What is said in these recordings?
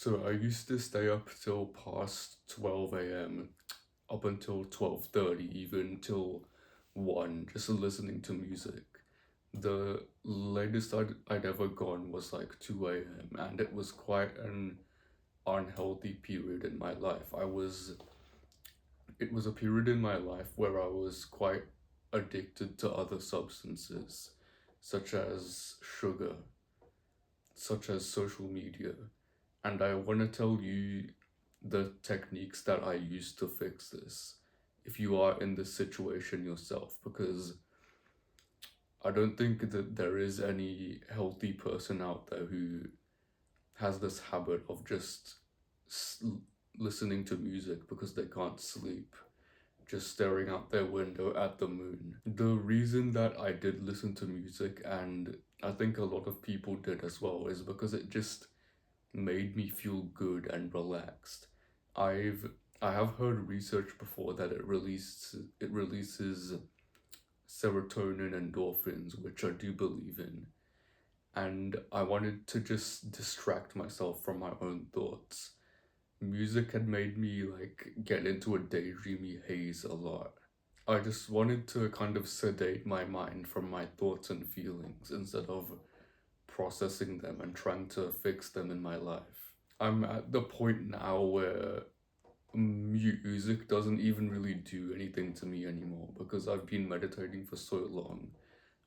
So I used to stay up till past 12 a.m., up until 12:30, even till 1, just listening to music. The latest I'd ever gone was like 2 a.m., and it was quite an unhealthy period in my life. It was a period in my life where I was quite addicted to other substances, such as sugar, such as social media. And I want to tell you the techniques that I use to fix this if you are in this situation yourself, because I don't think that there is any healthy person out there who has this habit of just s- listening to music because they can't sleep, just staring out their window at the moon. The reason that I did listen to music, and I think a lot of people did as well, is because it just made me feel good and relaxed. I've I have heard research before that it releases serotonin endorphins, which I do believe in, and I wanted to just distract myself from my own thoughts. Music had made me like get into a daydreamy haze a lot. I just wanted to kind of sedate my mind from my thoughts and feelings instead of processing them and trying to fix them in my life. I'm at the point now where music doesn't even really do anything to me anymore because I've been meditating for so long.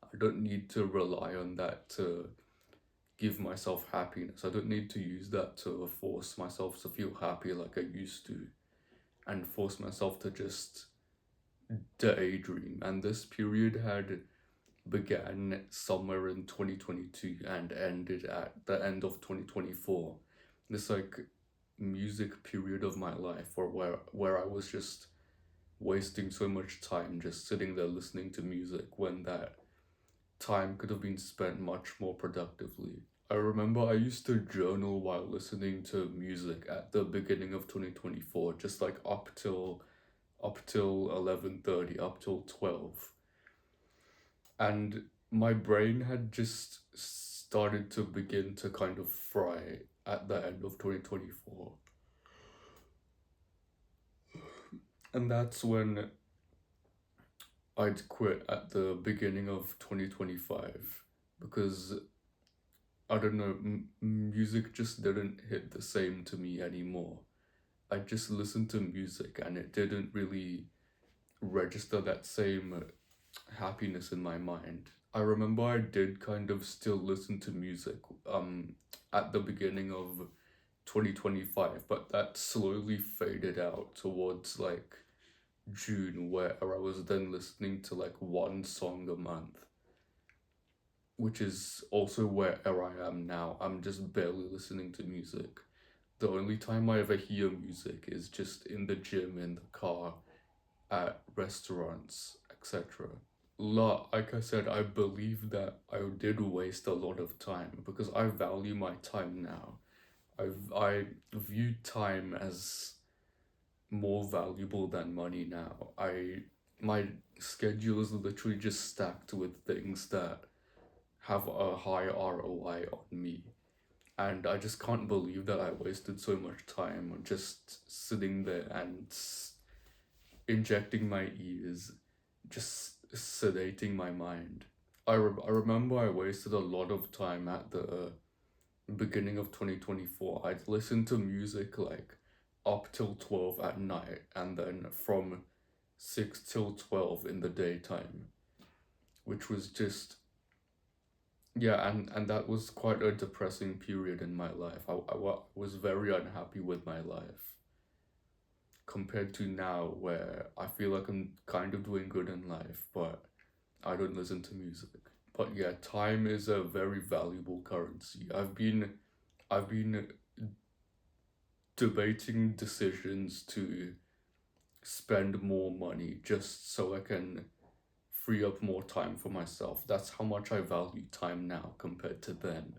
I don't need to rely on that to give myself happiness. I don't need to use that to force myself to feel happy like I used to and force myself to just daydream. And this period had began somewhere in 2022 and ended at the end of 2024. This like music period of my life where I was just wasting so much time just sitting there listening to music when that time could have been spent much more productively. I remember I used to journal while listening to music at the beginning of 2024, just like up till 11:30, up till 12. And my brain had just started to begin to kind of fry at the end of 2024. And that's when I'd quit at the beginning of 2025 because I don't know, music just didn't hit the same to me anymore. I just listened to music and it didn't really register that same happiness in my mind. I remember I did kind of still listen to music at the beginning of 2025, but that slowly faded out towards like June, where I was then listening to like one song a month, which is also where I am now. I'm just barely listening to music. The only time I ever hear music is just in the gym, in the car, at restaurants, etc. Like I said, I believe that I did waste a lot of time because I value my time now. I view time as more valuable than money now. My schedule is literally just stacked with things that have a high ROI on me. And I just can't believe that I wasted so much time just sitting there and injecting my ears, just sedating my mind. I remember I wasted a lot of time at the beginning of 2024. I'd listen to music like up till 12 at night and then from 6 till 12 in the daytime, which was just, yeah, and that was quite a depressing period in my life. I was very unhappy with my life compared to now where I feel like I'm kind of doing good in life, but I don't listen to music. But yeah, time is a very valuable currency. I've been debating decisions to spend more money just so I can free up more time for myself. That's how much I value time now compared to then.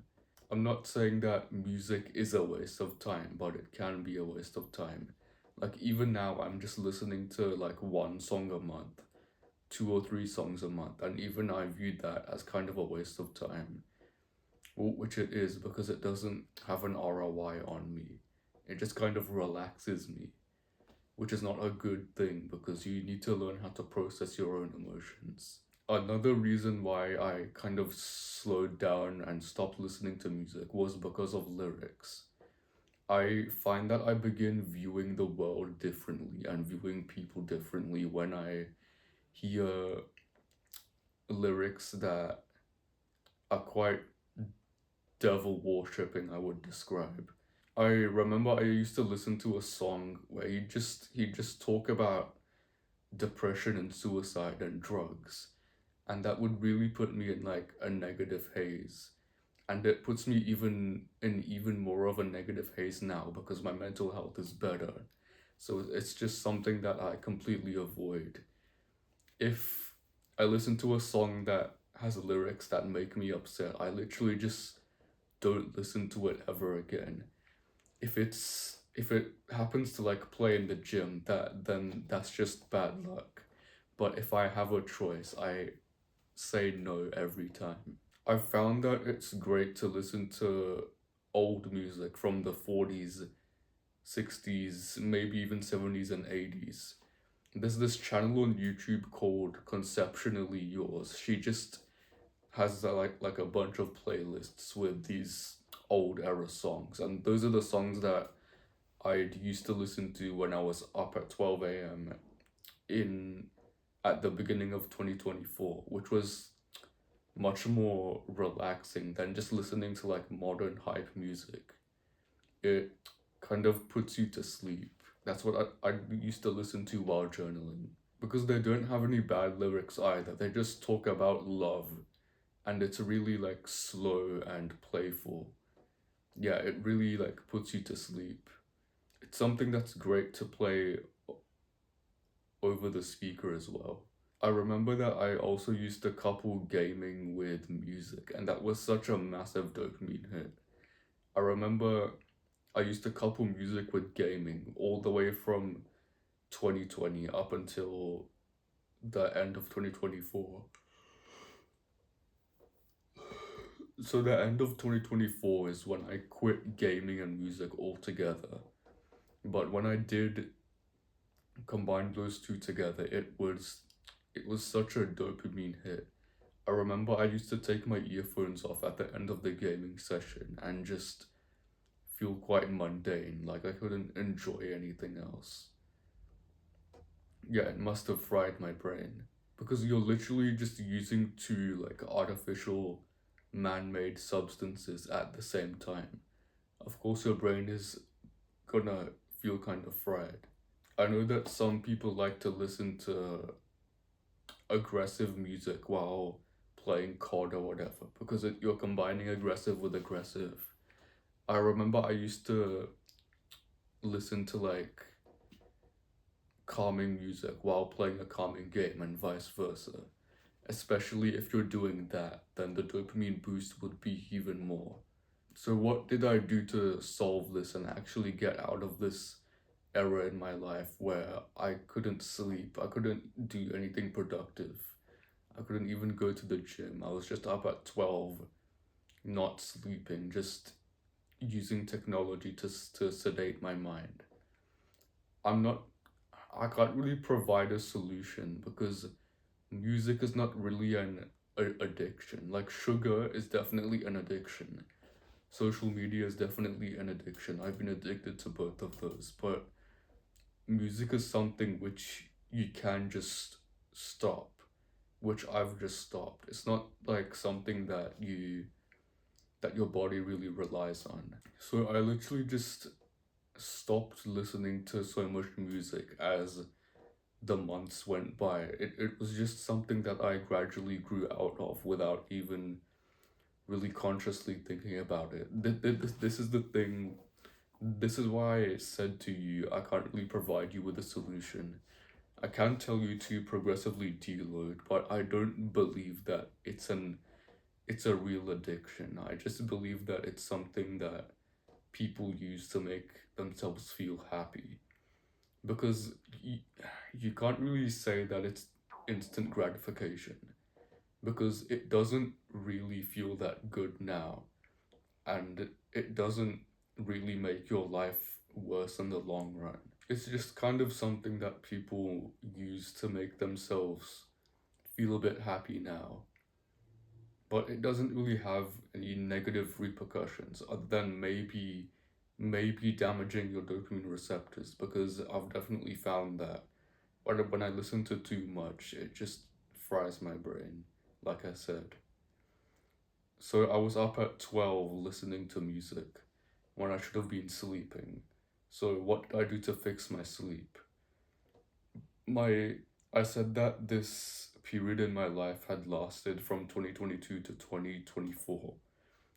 I'm not saying that music is a waste of time, but it can be a waste of time. Like even now, I'm just listening to like one song a month, two or three songs a month, and even I viewed that as kind of a waste of time, which it is because it doesn't have an ROI on me. It just kind of relaxes me, which is not a good thing because you need to learn how to process your own emotions. Another reason why I kind of slowed down and stopped listening to music was because of lyrics. I find that I begin viewing the world differently and viewing people differently when I hear lyrics that are quite devil worshipping, I would describe. I remember I used to listen to a song where he just talk about depression and suicide and drugs, and that would really put me in like a negative haze. And it puts me even more of a negative haze now because my mental health is better. So it's just something that I completely avoid. If I listen to a song that has lyrics that make me upset, I literally just don't listen to it ever again. If it happens to like play in the gym, then that's just bad luck. But if I have a choice, I say no every time. I found that it's great to listen to old music from the 40s, 60s, maybe even 70s and 80s. There's this channel on YouTube called Conceptually Yours. She just has like a bunch of playlists with these old era songs, and those are the songs that I used to listen to when I was up at 12 a.m. in at the beginning of 2024, which was much more relaxing than just listening to like modern hype music. It kind of puts you to sleep. That's what I used to listen to while journaling. Because they don't have any bad lyrics either. They just talk about love. And it's really like slow and playful. Yeah, it really like puts you to sleep. It's something that's great to play over the speaker as well. I remember that I also used to couple gaming with music, and that was such a massive dopamine hit. I remember I used to couple music with gaming all the way from 2020 up until the end of 2024. So, the end of 2024 is when I quit gaming and music altogether. But when I did combine those two together, it was such a dopamine hit. I remember I used to take my earphones off at the end of the gaming session and just feel quite mundane, like I couldn't enjoy anything else. Yeah, it must have fried my brain. Because you're literally just using two like artificial man-made substances at the same time. Of course your brain is gonna feel kind of fried. I know that some people like to listen to aggressive music while playing COD or whatever because you're combining aggressive with aggressive. I remember I used to listen to like calming music while playing a calming game and vice versa. Especially if you're doing that, then the dopamine boost would be even more. So, what did I do to solve this and actually get out of this era in my life where I couldn't sleep, I couldn't do anything productive, I couldn't even go to the gym? I was just up at 12, not sleeping, just using technology to sedate my mind. I'm not, I can't really provide a solution because music is not really an addiction. Like sugar is definitely an addiction. Social media is definitely an addiction. I've been addicted to both of those, but music is something which you can just stop, which I've just stopped. It's not like something that your body really relies on. So I literally just stopped listening to so much music as the months went by. It was just something that I gradually grew out of without even really consciously thinking about it. This is the thing. This is why I said to you, I can't really provide you with a solution. I can tell you to progressively deload, but I don't believe that it's a real addiction. I just believe that it's something that people use to make themselves feel happy. Because you can't really say that it's instant gratification because it doesn't really feel that good now, and it doesn't really make your life worse in the long run. It's just kind of something that people use to make themselves feel a bit happy now, but it doesn't really have any negative repercussions other than maybe damaging your dopamine receptors, because I've definitely found that when I listen to too much, it just fries my brain, like I said. So I was up at 12 listening to music when I should have been sleeping. So what did I do to fix my sleep? My I said that this period in my life had lasted from 2022 to 2024.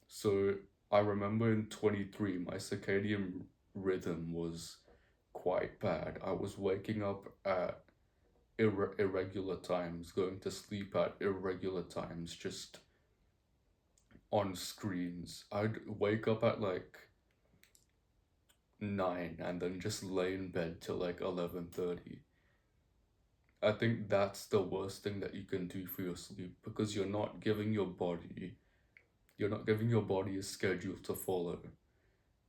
So I remember in 23 my circadian rhythm was quite bad. I was waking up at irregular times, going to sleep at irregular times, just on screens. I'd wake up at like 9 and then just lay in bed till like 11:30. I think that's the worst thing that you can do for your sleep, because you're not giving your body a schedule to follow.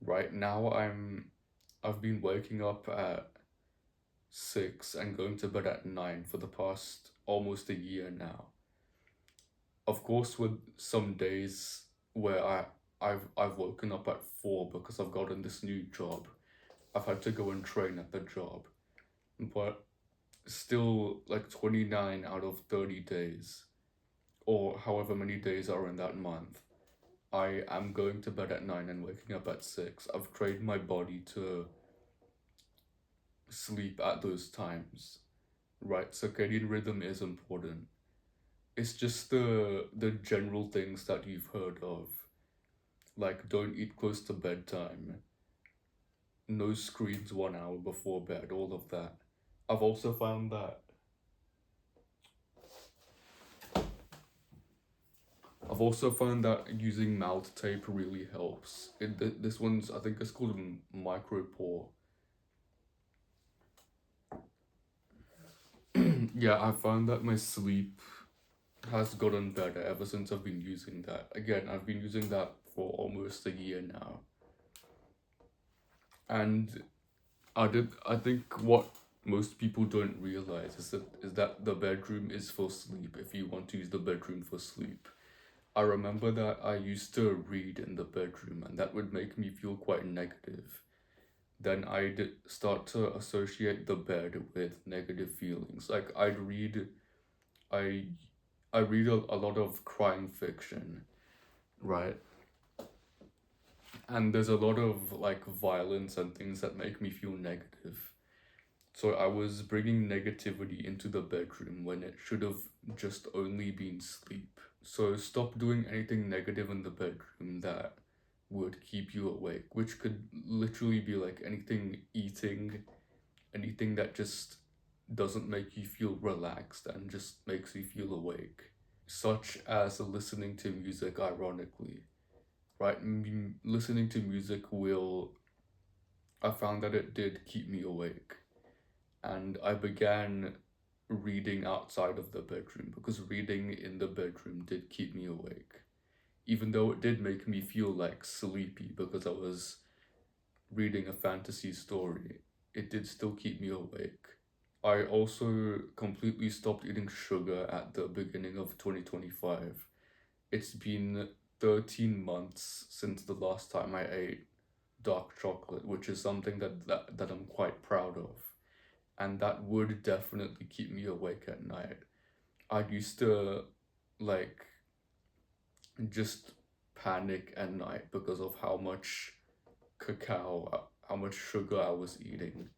Right now I've been waking up at 6 and going to bed at 9 for the past almost a year now. Of course, with some days where I've woken up at 4 because I've gotten this new job. I've had to go and train at the job. But still, like 29 out of 30 days, or however many days are in that month, I am going to bed at 9 and waking up at 6. I've trained my body to sleep at those times, right? Circadian rhythm is important. It's just the general things that you've heard of, like don't eat close to bedtime, no screens 1 hour before bed, all of that. I've also found that I've also found that using mouth tape really helps. This one's, I think it's called Micropore. Yeah, I found that my sleep has gotten better ever since I've been using that. Again, I've been using that for almost a year now. And I think what most people don't realize is that the bedroom is for sleep if you want to use the bedroom for sleep. I remember that I used to read in the bedroom and that would make me feel quite negative. Then I'd start to associate the bed with negative feelings. Like I I read a lot of crime fiction, right? And there's a lot of like violence and things that make me feel negative. So I was bringing negativity into the bedroom when it should have just only been sleep. So stop doing anything negative in the bedroom that would keep you awake, which could literally be like anything eating, anything that just doesn't make you feel relaxed and just makes you feel awake, such as listening to music, ironically, right? Listening to music I found that it did keep me awake. And I began reading outside of the bedroom because reading in the bedroom did keep me awake. Even though it did make me feel like sleepy because I was reading a fantasy story, it did still keep me awake. I also completely stopped eating sugar at the beginning of 2025. It's been 13 months since the last time I ate dark chocolate, which is something that I'm quite proud of. And that would definitely keep me awake at night. I used to like just panic at night because of how much how much sugar I was eating.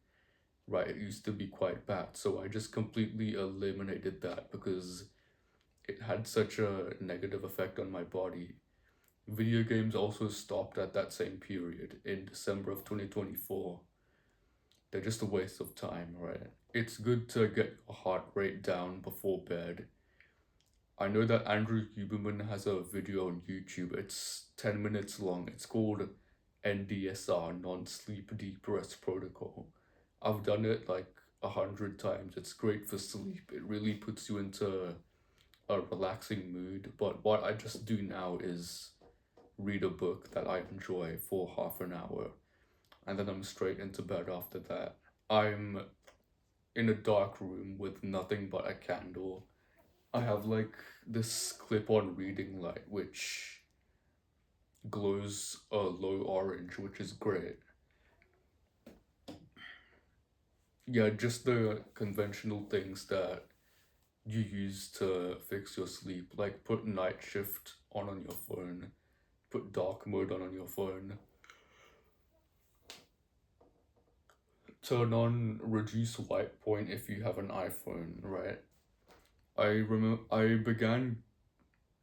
Right, it used to be quite bad. So I just completely eliminated that because it had such a negative effect on my body. Video games also stopped at that same period in December of 2024. They're just a waste of time, right? It's good to get your heart rate down before bed. I know that Andrew Huberman has a video on YouTube. It's 10 minutes long. It's called NDSR, Non-Sleep Deep Rest Protocol. I've done it like 100 times. It's great for sleep. It really puts you into a relaxing mood. But what I just do now is read a book that I enjoy for half an hour. and then I'm straight into bed after that. I'm in a dark room with nothing but a candle. I have like this clip-on reading light which glows a low orange, which is great. Yeah, just the conventional things that you use to fix your sleep, like put night shift on your phone, put dark mode on your phone, turn on reduce white point if you have an iPhone, right? I began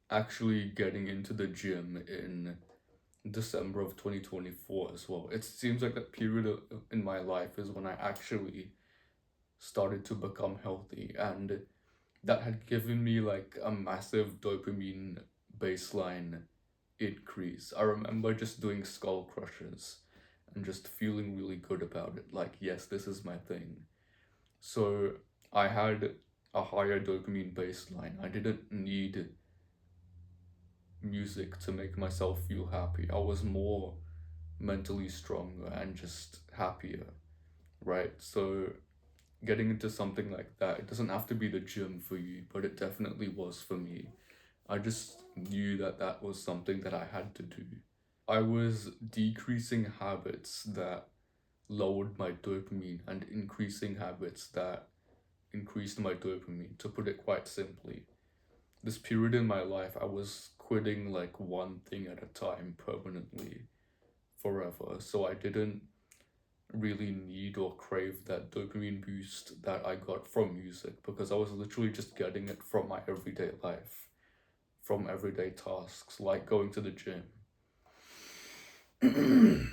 actually getting into the gym in December of 2024 as well. It seems like that period in my life is when I actually started to become healthy, and that had given me like a massive dopamine baseline increase. I remember just doing skull crushes and just feeling really good about it. Like, yes, this is my thing. So I had a higher dopamine baseline. I didn't need music to make myself feel happy. I was more mentally stronger and just happier, right? So getting into something like that, it doesn't have to be the gym for you, but it definitely was for me. I just knew that that was something that I had to do. I was decreasing habits that lowered my dopamine and increasing habits that increased my dopamine, to put it quite simply. This period in my life, I was quitting like one thing at a time permanently, forever. So I didn't really need or crave that dopamine boost that I got from music, because I was literally just getting it from my everyday life, from everyday tasks like going to the gym.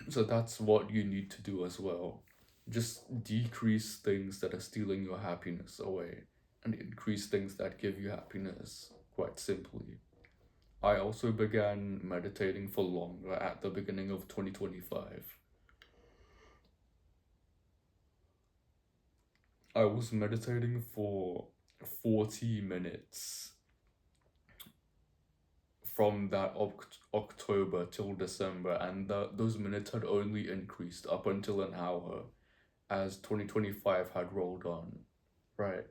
So that's what you need to do as well. Just decrease things that are stealing your happiness away and increase things that give you happiness, quite simply. I also began meditating for longer at the beginning of 2025. I was meditating for 40 minutes from that October till December, and those minutes had only increased up until an hour as 2025 had rolled on, right?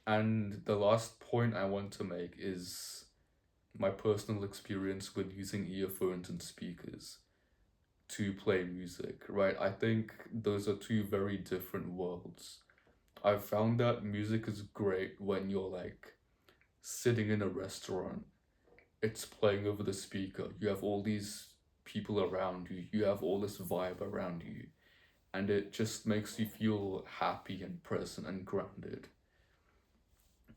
And the last point I want to make is my personal experience with using earphones and speakers to play music, right? I think those are two very different worlds. I've found that music is great when you're like sitting in a restaurant, it's playing over the speaker, you have all these people around you, you have all this vibe around you, and it just makes you feel happy and present and grounded.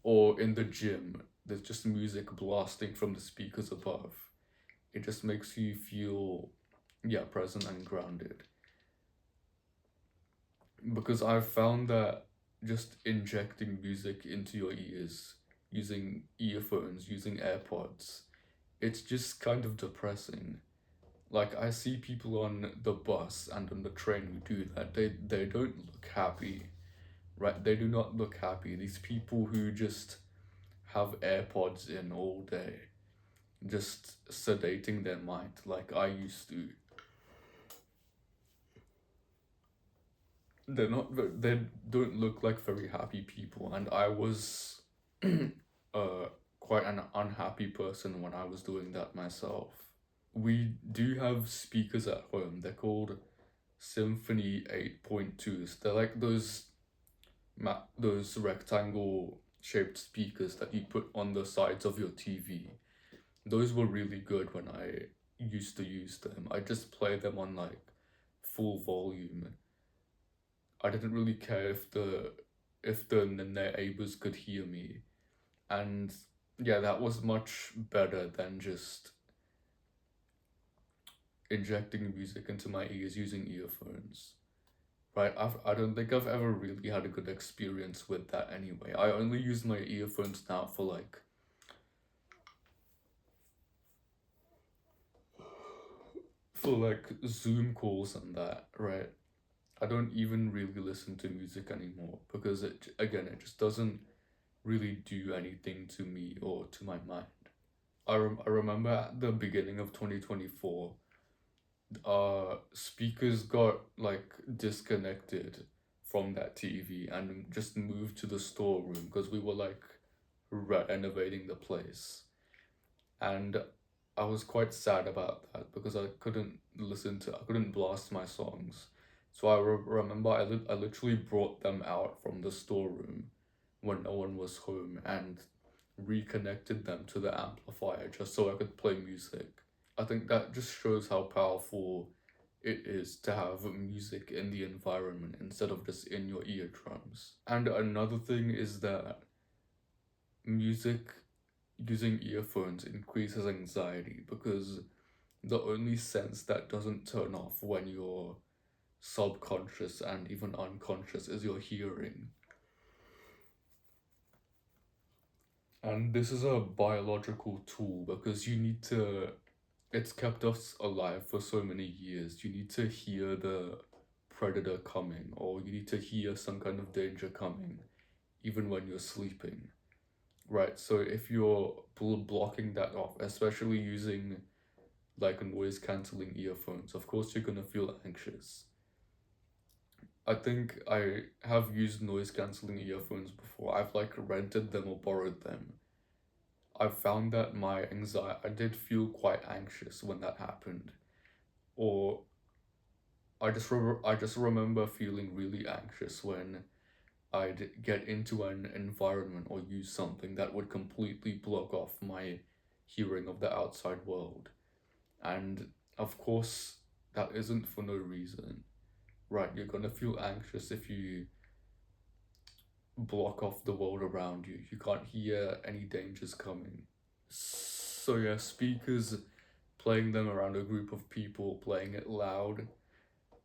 Or in the gym, there's just music blasting from the speakers above. It just makes you feel, yeah, present and grounded. Because I've found that just injecting music into your ears, using earphones, using AirPods, it's just kind of depressing. Like, I see people on the bus and on the train who do that. They don't look happy, right? They do not look happy. These people who just have AirPods in all day, just sedating their mind like I used to. They don't look like very happy people, and I was uh quite an unhappy person when I was doing that myself. We do have speakers at home. They're called Symphony 8.2s. They're like those rectangle shaped speakers that you put on the sides of your TV. Those were really good when I used to use them. I just play them on like full volume. I didn't really care if the neighbors could hear me. And yeah, that was much better than just injecting music into my ears using earphones. Right, I don't think I've ever really had a good experience with that anyway. I only use my earphones now for like Zoom calls and that, right? I don't even really listen to music anymore because it just doesn't really do anything to me or to my mind. I remember at the beginning of 2024, speakers got like disconnected from that TV and just moved to the storeroom because we were like renovating the place. And I was quite sad about that because I couldn't blast my songs. So remember I literally brought them out from the storeroom when no one was home and reconnected them to the amplifier just so I could play music. I think that just shows how powerful it is to have music in the environment instead of just in your eardrums. And another thing is that music using earphones increases anxiety because the only sense that doesn't turn off when you're subconscious and even unconscious is your hearing. And this is a biological tool because it's kept us alive for so many years. You need to hear the predator coming, or you need to hear some kind of danger coming, even when you're sleeping. Right, so if you're blocking that off, especially using like noise cancelling earphones, of course you're gonna feel anxious. I think I have used noise cancelling earphones before. I've like rented them or borrowed them. I found that I did feel quite anxious when that happened. Or I just remember feeling really anxious when I'd get into an environment or use something that would completely block off my hearing of the outside world. And of course, that isn't for no reason, right? You're gonna feel anxious if you block off the world around you. You can't hear any dangers coming. So, yeah, speakers, playing them around a group of people, playing it loud,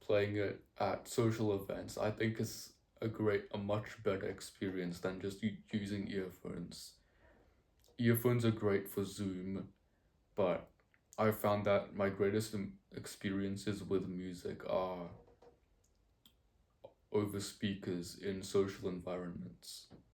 playing it at social events, I think is a much better experience than just using earphones. Earphones are great for Zoom, but I found that my greatest experiences with music are over speakers in social environments.